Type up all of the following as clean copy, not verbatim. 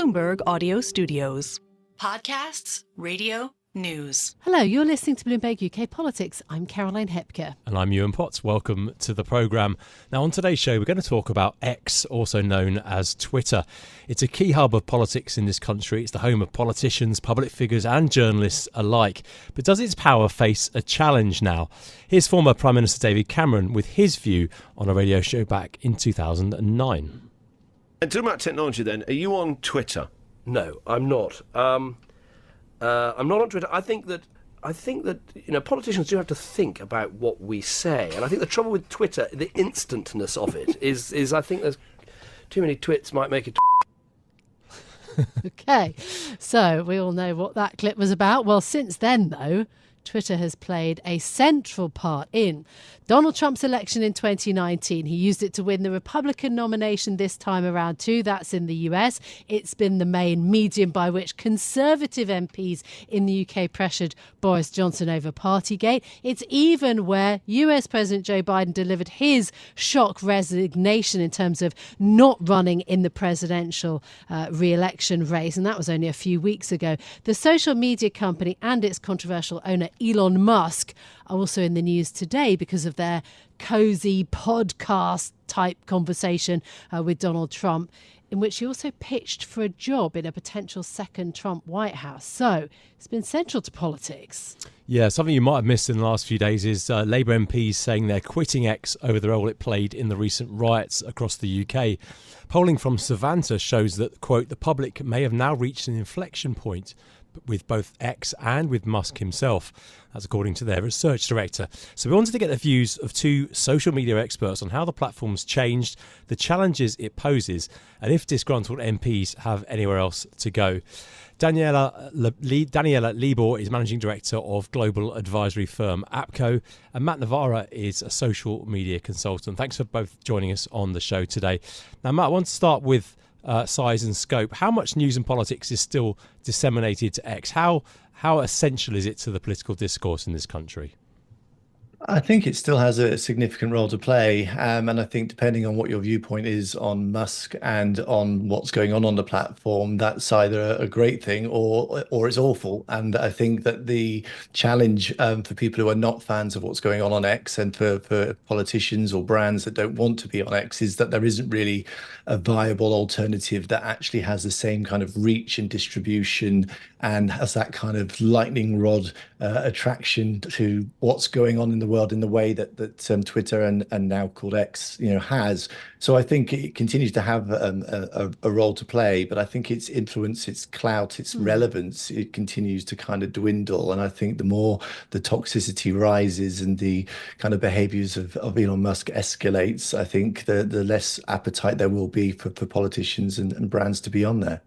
Bloomberg Audio Studios. Podcasts, radio, news. Hello, you're listening to Bloomberg UK Politics. I'm Caroline Hepker. And I'm Yuan. Welcome to the programme. Now, on today's show, we're going to talk about X, also known as Twitter. It's a key hub of politics in this country. It's the home of politicians, public figures and journalists alike. But does its power face a challenge now? Here's former Prime Minister David Cameron with his view on a radio show back in 2009. And talking about technology then, are you on Twitter? No, I'm not. I'm not on Twitter. I think that politicians do have to think about what we say, and I think the trouble with Twitter, the instantness of it, is I think there's too many twits might make it. Okay, so we all know what that clip was about. Well, since then, though, Twitter has played a central part in Donald Trump's election in 2019. He used it to win the Republican nomination this time around too. That's in the US. It's been the main medium by which Conservative MPs in the UK pressured Boris Johnson over Partygate. It's even where US President Joe Biden delivered his shock resignation in terms of not running in the presidential re-election race. And that was only a few weeks ago. The social media company and its controversial owner Elon Musk are also in the news today because of their cozy podcast type conversation with Donald Trump, in which he also pitched for a job in a potential second Trump White House. So it's been central to politics. Yeah, something you might have missed in the last few days is Labour MPs saying they're quitting X over the role it played in the recent riots across the UK. Polling from Savanta shows that, quote, the public may have now reached an inflection point with both X and with Musk himself. That's according to their research director. So we wanted to get the views of two social media experts on how the platform's changed, the challenges it poses, and if disgruntled MPs have anywhere else to go. Daniela Libor is managing director of global advisory firm Hepker, and Matt Navarra is a social media consultant. Thanks for both joining us on the show today. Now, Matt, I want to start with size and scope. How much news and politics is still disseminated to X? How essential is it to the political discourse in this country? I think it still has a significant role to play. And I think depending on what your viewpoint is on Musk and on what's going on the platform, that's either a great thing or it's awful. And I think that the challenge for people who are not fans of what's going on X and for politicians or brands that don't want to be on X is that there isn't really a viable alternative that actually has the same kind of reach and distribution and has that kind of lightning rod attraction to what's going on in the world in the way that Twitter and now called X, has. So I think it continues to have a role to play, but I think its influence, its clout, its relevance, it continues to kind of dwindle. And I think the more the toxicity rises and the kind of behaviours of Elon Musk escalates, I think the less appetite there will be for politicians and brands to be on there.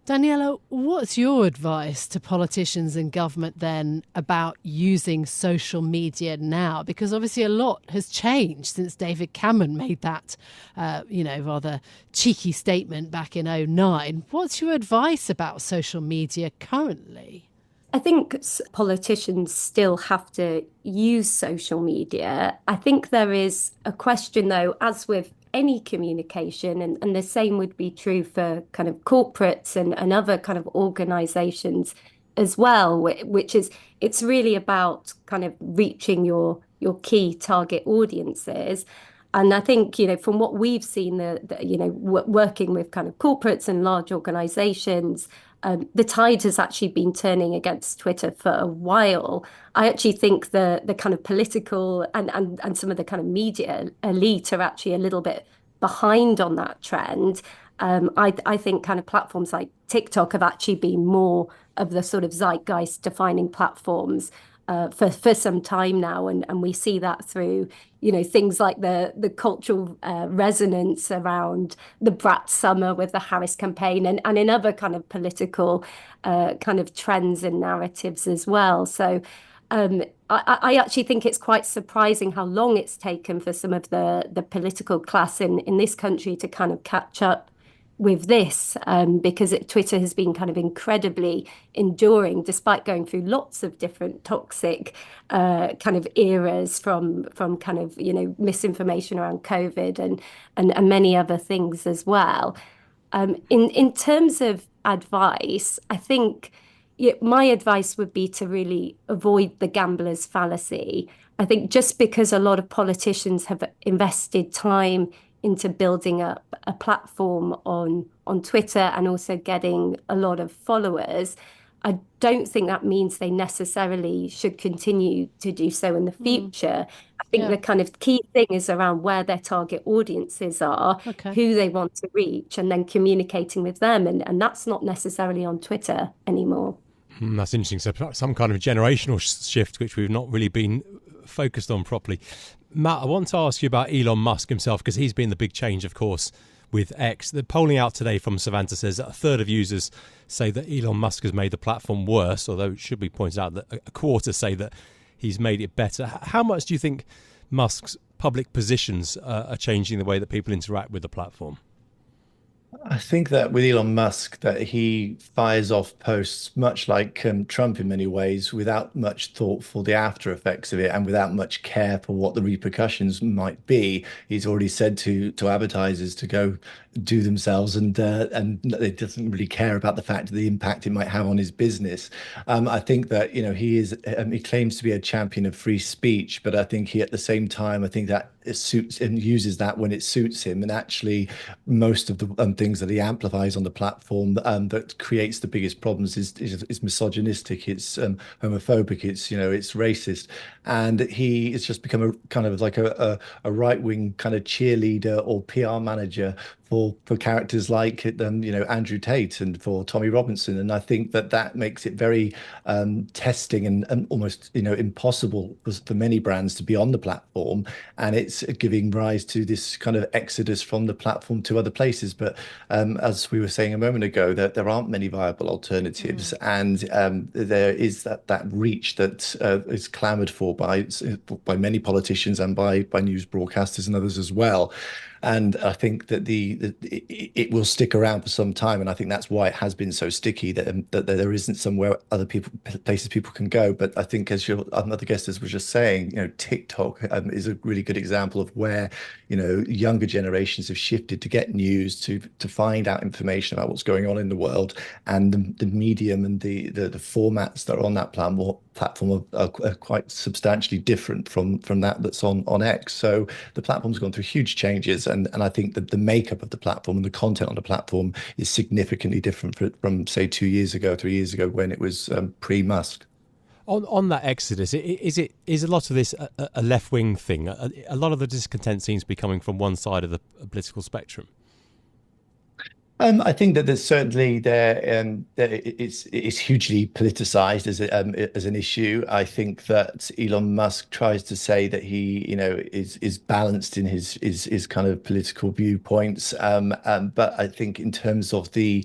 Daniela, what's your advice to politicians and government then about using social media now? Because obviously a lot has changed since David Cameron made that, rather cheeky statement back in 2009. What's your advice about social media currently? I think politicians still have to use social media. I think there is a question, though, as with any communication, and the same would be true for kind of corporates and other kind of organizations as well, which is it's really about kind of reaching your key target audiences. And I think, from what we've seen, working with kind of corporates and large organizations, the tide has actually been turning against Twitter for a while. I actually think the kind of political and some of the kind of media elite are actually a little bit behind on that trend. I think kind of platforms like TikTok have actually been more of the sort of zeitgeist defining platforms for some time now, and we see that through things like the cultural resonance around the Brat Summer with the Harris campaign and in other kind of political kind of trends and narratives as well. So I actually think it's quite surprising how long it's taken for some of the political class in this country to kind of catch up with this, because Twitter has been kind of incredibly enduring, despite going through lots of different toxic kind of eras from kind of misinformation around COVID and many other things as well. In terms of advice, I think my advice would be to really avoid the gambler's fallacy. I think just because a lot of politicians have invested time into building up a platform on Twitter and also getting a lot of followers, I don't think that means they necessarily should continue to do so in the future. I think Yeah. the kind of key thing is around where their target audiences are, Okay. who they want to reach, and then communicating with them. And that's not necessarily on Twitter anymore. That's interesting. So some kind of generational shift, which we've not really been focused on properly. Matt, I want to ask you about Elon Musk himself, because he's been the big change, of course, with X. The polling out today from Savanta says that a third of users say that Elon Musk has made the platform worse, although it should be pointed out that a quarter say that he's made it better. How much do you think Musk's public positions are changing the way that people interact with the platform? I think that with Elon Musk, that he fires off posts much like Trump in many ways, without much thought for the after effects of it and without much care for what the repercussions might be. He's already said to advertisers to go do themselves, and it doesn't really care about the fact of the impact it might have on his business. I think that he claims to be a champion of free speech, but I think he at the same time I think that it suits and uses that when it suits him, and actually most of the things that he amplifies on the platform that creates the biggest problems is misogynistic, it's homophobic, it's racist, and he has just become a kind of like a right-wing kind of cheerleader or PR manager for characters like Andrew Tate and for Tommy Robinson. And I think that makes it very testing and almost impossible for many brands to be on the platform, and it's giving rise to this kind of exodus from the platform to other places. But as we were saying a moment ago, that there aren't many viable alternatives, and there is that reach that is clamoured for by many politicians and by news broadcasters and others as well. And I think that it will stick around for some time, and I think that's why it has been so sticky, that there isn't somewhere places people can go. But I think, as your other guest was just saying, TikTok is a really good example of where younger generations have shifted to get news, to find out information about what's going on in the world, and the medium and the formats that are on that platform are quite substantially different from that's on X. So the platform's gone through huge changes, and I think that the makeup of the platform and the content on the platform is significantly different from say 2 years ago, 3 years ago, when it was pre-Musk. On that exodus, is a lot of this a left-wing thing? A lot of the discontent seems to be coming from one side of the political spectrum. I think that there's certainly it's hugely politicized as an issue. I think that Elon Musk tries to say that he is balanced in his kind of political viewpoints, but I think in terms of the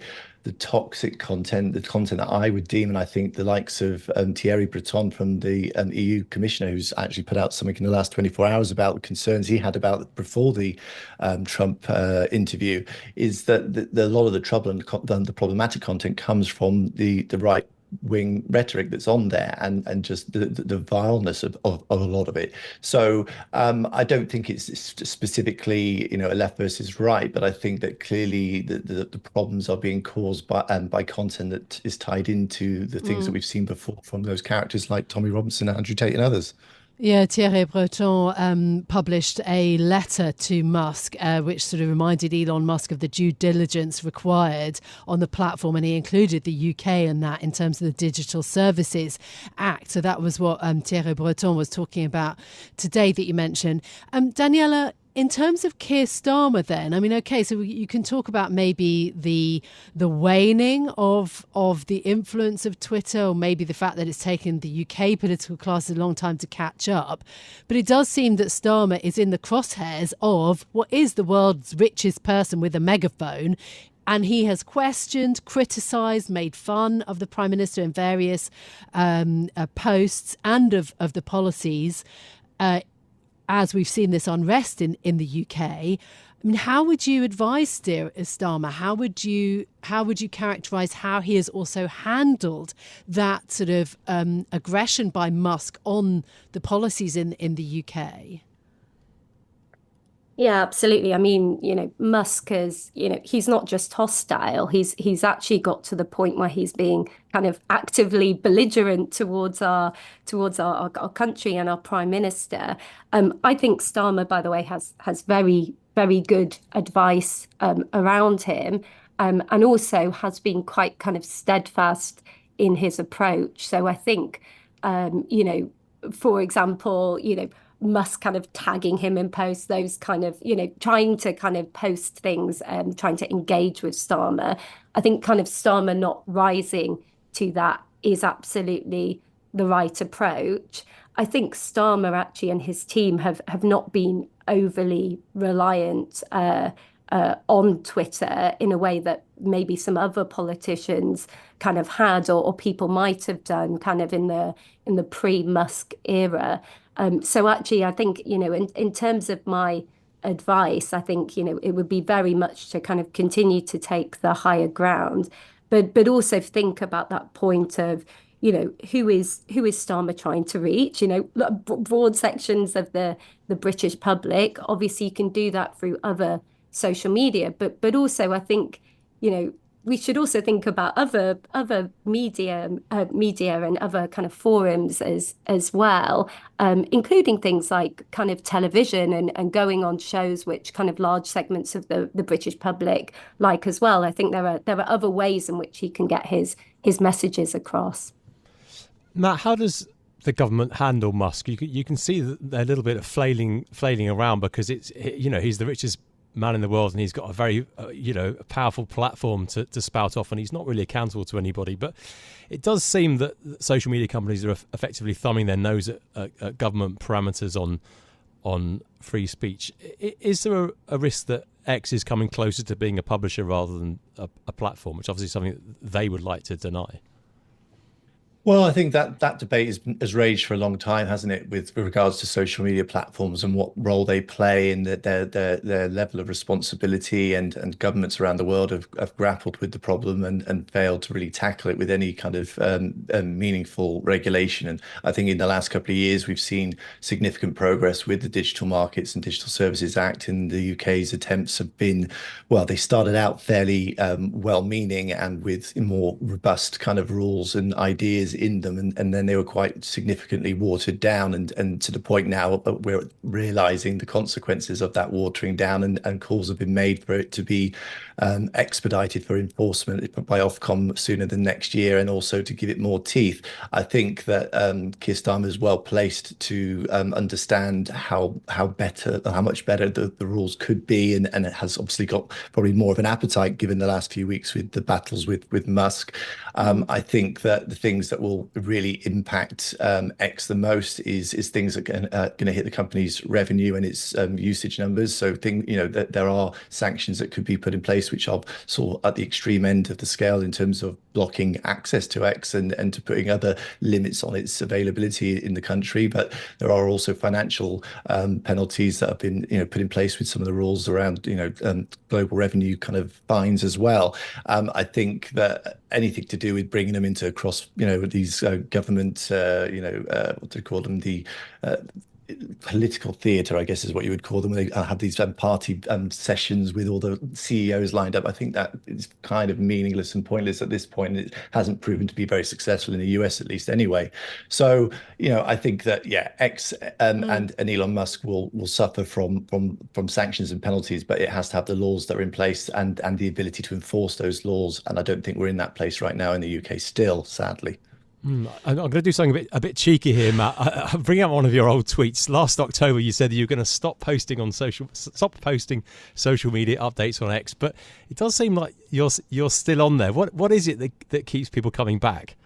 toxic content, the content that I would deem, and I think the likes of Thierry Breton from the EU Commissioner, who's actually put out something in the last 24 hours about the concerns he had about before the Trump interview, is that a lot of the trouble and the problematic content comes from the right wing rhetoric that's on there, and just the vileness of a lot of it. So I don't think it's specifically a left versus right, but I think that clearly the problems are being caused by content that is tied into the things that we've seen before from those characters like Tommy Robinson, Andrew Tate, and others. Yeah, Thierry Breton published a letter to Musk, which sort of reminded Elon Musk of the due diligence required on the platform, and he included the UK in that in terms of the Digital Services Act. So that was what Thierry Breton was talking about today that you mentioned. Daniela, in terms of Keir Starmer then, I mean, okay, so you can talk about maybe the waning of the influence of Twitter, or maybe the fact that it's taken the UK political class a long time to catch up. But it does seem that Starmer is in the crosshairs of what is the world's richest person with a megaphone. And he has questioned, criticised, made fun of the Prime Minister in various posts and of the policies, as we've seen this unrest in the UK. I mean, how would you advise Starmer? How would you characterise how he has also handled that sort of aggression by Musk on the policies in the UK? Yeah, absolutely. I mean, Musk is, he's not just hostile. He's actually got to the point where he's being kind of actively belligerent towards our country and our prime minister. I think Starmer, by the way, has very, very good advice around him, and also has been quite kind of steadfast in his approach. So I think, for example, Musk kind of tagging him in posts, those kind of, trying to kind of post things, trying to engage with Starmer. I think kind of Starmer not rising to that is absolutely the right approach. I think Starmer actually and his team have not been overly reliant on Twitter in a way that maybe some other politicians kind of had, or people might have done kind of in the pre-Musk era. So actually, I think, in terms of my advice, I think, it would be very much to kind of continue to take the higher ground, but also think about that point of, who is Starmer trying to reach? Broad sections of the British public. Obviously, you can do that through other social media, but also I think, we should also think about other media and other kind of forums as well, including things like kind of television and going on shows which kind of large segments of the British public like as well. I think there are other ways in which he can get his messages across. Matt, how does the government handle Musk? You can see that they're a little bit of flailing around because he's the richest man in the world and he's got a very a powerful platform to spout off, and he's not really accountable to anybody. But it does seem that social media companies are effectively thumbing their nose at government parameters on free speech. Is there a risk that X is coming closer to being a publisher rather than a platform, which obviously is something that they would like to deny? Well, I think that debate has raged for a long time, hasn't it, with regards to social media platforms and what role they play in their level of responsibility, and governments around the world have grappled with the problem and failed to really tackle it with any kind of meaningful regulation. And I think in the last couple of years, we've seen significant progress with the Digital Markets and Digital Services Act. And the UK's attempts have been, well, they started out fairly well-meaning and with more robust kind of rules and ideas in them, and then they were quite significantly watered down, and to the point now we're realizing the consequences of that watering down, and calls have been made for it to be expedited for enforcement by Ofcom sooner than next year, and also to give it more teeth. I think that Keir Starmer is well placed to understand how much better the rules could be, and it has obviously got probably more of an appetite given the last few weeks with the battles with Musk. I think that the things that will really impact X the most is things that are going to hit the company's revenue and its usage numbers. So that there are sanctions that could be put in place which are sort of at the extreme end of the scale in terms of blocking access to X and to putting other limits on its availability in the country. But there are also financial penalties that have been put in place with some of the rules around global revenue kind of fines as well. I think that anything to do with bringing them into these government, what do you call them, the political theatre, I guess is what you would call them, when they have these party sessions with all the CEOs lined up. I think that is kind of meaningless and pointless at this point. It hasn't proven to be very successful in the US, at least anyway. So, I think that, X and Elon Musk will suffer from sanctions and penalties, but it has to have the laws that are in place and the ability to enforce those laws. And I don't think we're in that place right now in the UK still, sadly. I'm going to do something a bit cheeky here, Matt. I'll bring out one of your old tweets. Last October, you said that you were going to stop posting social media updates on X, but it does seem like you're still on there. What is it that keeps people coming back?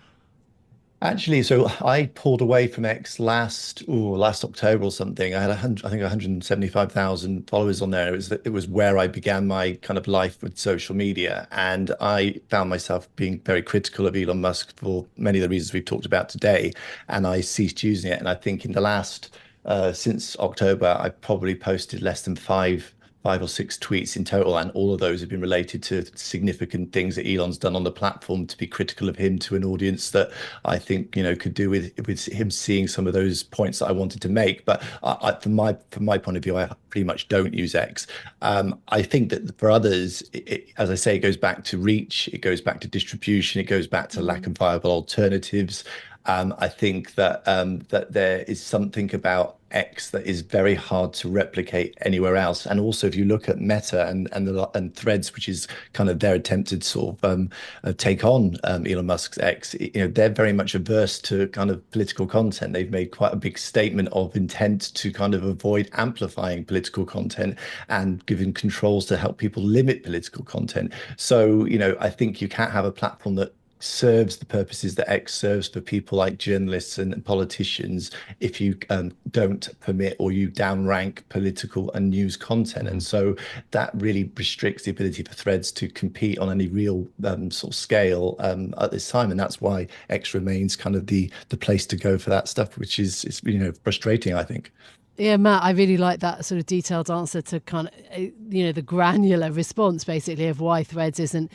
Actually, so I pulled away from X last October or something. I had 175,000 followers on there. It was where I began my kind of life with social media, and I found myself being very critical of Elon Musk for many of the reasons we've talked about today, and I ceased using it. And I think in the last since October, I probably posted less than five 5 or 6 tweets in total, and all of those have been related to significant things that Elon's done on the platform to be critical of him to an audience that I think, could do with him seeing some of those points that I wanted to make. But from my point of view, I pretty much don't use X. I think that for others, as I say, it goes back to reach, it goes back to distribution, it goes back to lack of viable alternatives. I think that there is something about X that is very hard to replicate anywhere else. And also, if you look at Meta and Threads, which is kind of their attempted sort of take on Elon Musk's X, they're very much averse to kind of political content. They've made quite a big statement of intent to kind of avoid amplifying political content and giving controls to help people limit political content. So, I think you can't have a platform that serves the purposes that X serves for people like journalists and politicians if you don't permit or you downrank political and news content. And so that really restricts the ability for Threads to compete on any real sort of scale at this time. And that's why X remains kind of the place to go for that stuff, which is frustrating, I think. Yeah, Matt, I really like that sort of detailed answer to kind of, the granular response, basically, of why Threads isn't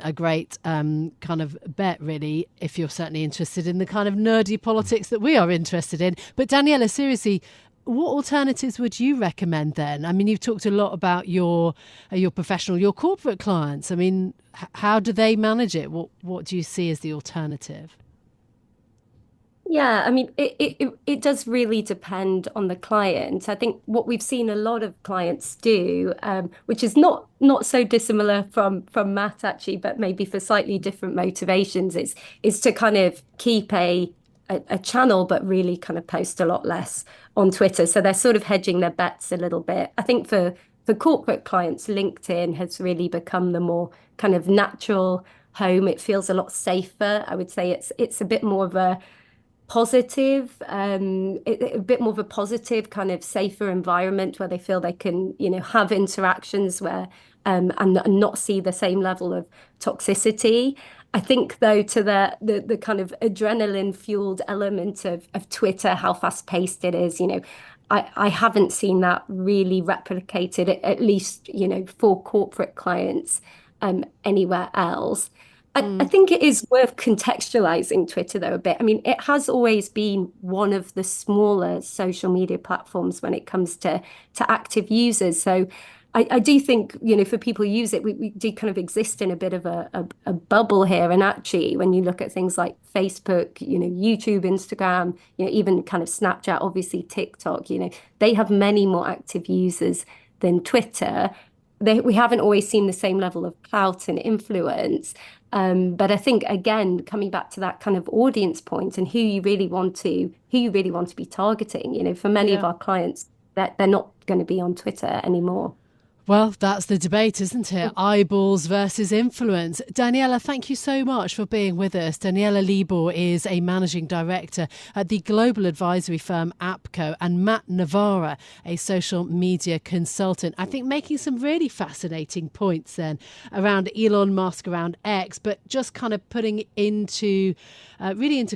a great kind of bet, really, if you're certainly interested in the kind of nerdy politics that we are interested in. But Daniela, seriously, what alternatives would you recommend then? I mean, you've talked a lot about your professional, your corporate clients. I mean, how do they manage it? What do you see as the alternative? Yeah, I mean, it does really depend on the client. I think what we've seen a lot of clients do, which is not so dissimilar from Matt, actually, but maybe for slightly different motivations, is to kind of keep a channel, but really kind of post a lot less on Twitter. So they're sort of hedging their bets a little bit. I think for corporate clients, LinkedIn has really become the more kind of natural home. It feels a lot safer. I would say it's a bit more of a positive, a bit more of a positive kind of safer environment where they feel they can, have interactions where and not see the same level of toxicity. I think, though, to the kind of adrenaline fueled element of Twitter, how fast paced it is, I haven't seen that really replicated, at least, for corporate clients anywhere else. I think it is worth contextualizing Twitter, though, a bit. I mean, it has always been one of the smaller social media platforms when it comes to active users. So I do think, for people who use it, we do kind of exist in a bit of a bubble here. And actually, when you look at things like Facebook, YouTube, Instagram, even kind of Snapchat, obviously TikTok, they have many more active users than Twitter. We haven't always seen the same level of clout and influence. But I think, again, coming back to that kind of audience point and who you really want to be targeting, for many of our clients, that they're not going to be on Twitter anymore. Well, that's the debate, isn't it? Eyeballs versus influence. Daniela, thank you so much for being with us. Daniela Libor is a managing director at the global advisory firm Hepker, and Matt Navarra, a social media consultant. I think making some really fascinating points then around Elon Musk, around X, but just kind of putting into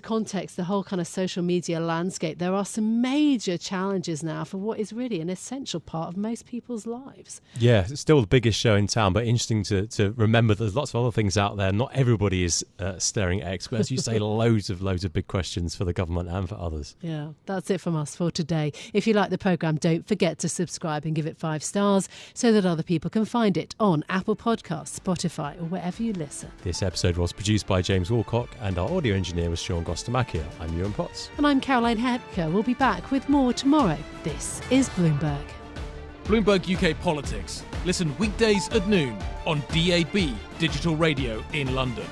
context the whole kind of social media landscape. There are some major challenges now for what is really an essential part of most people's lives. Yeah, it's still the biggest show in town, but interesting to remember there's lots of other things out there. Not everybody is staring at X, but as you say, loads of big questions for the government and for others. Yeah, that's it from us for today. If you like the programme, don't forget to subscribe and give it 5 stars so that other people can find it on Apple Podcasts, Spotify or wherever you listen. This episode was produced by James Walcock and our audio engineer was Sean Gostamakia. I'm Yuan Potts. And I'm Caroline Hepker. We'll be back with more tomorrow. This is Bloomberg. Bloomberg UK Politics. Listen weekdays at noon on DAB Digital Radio in London.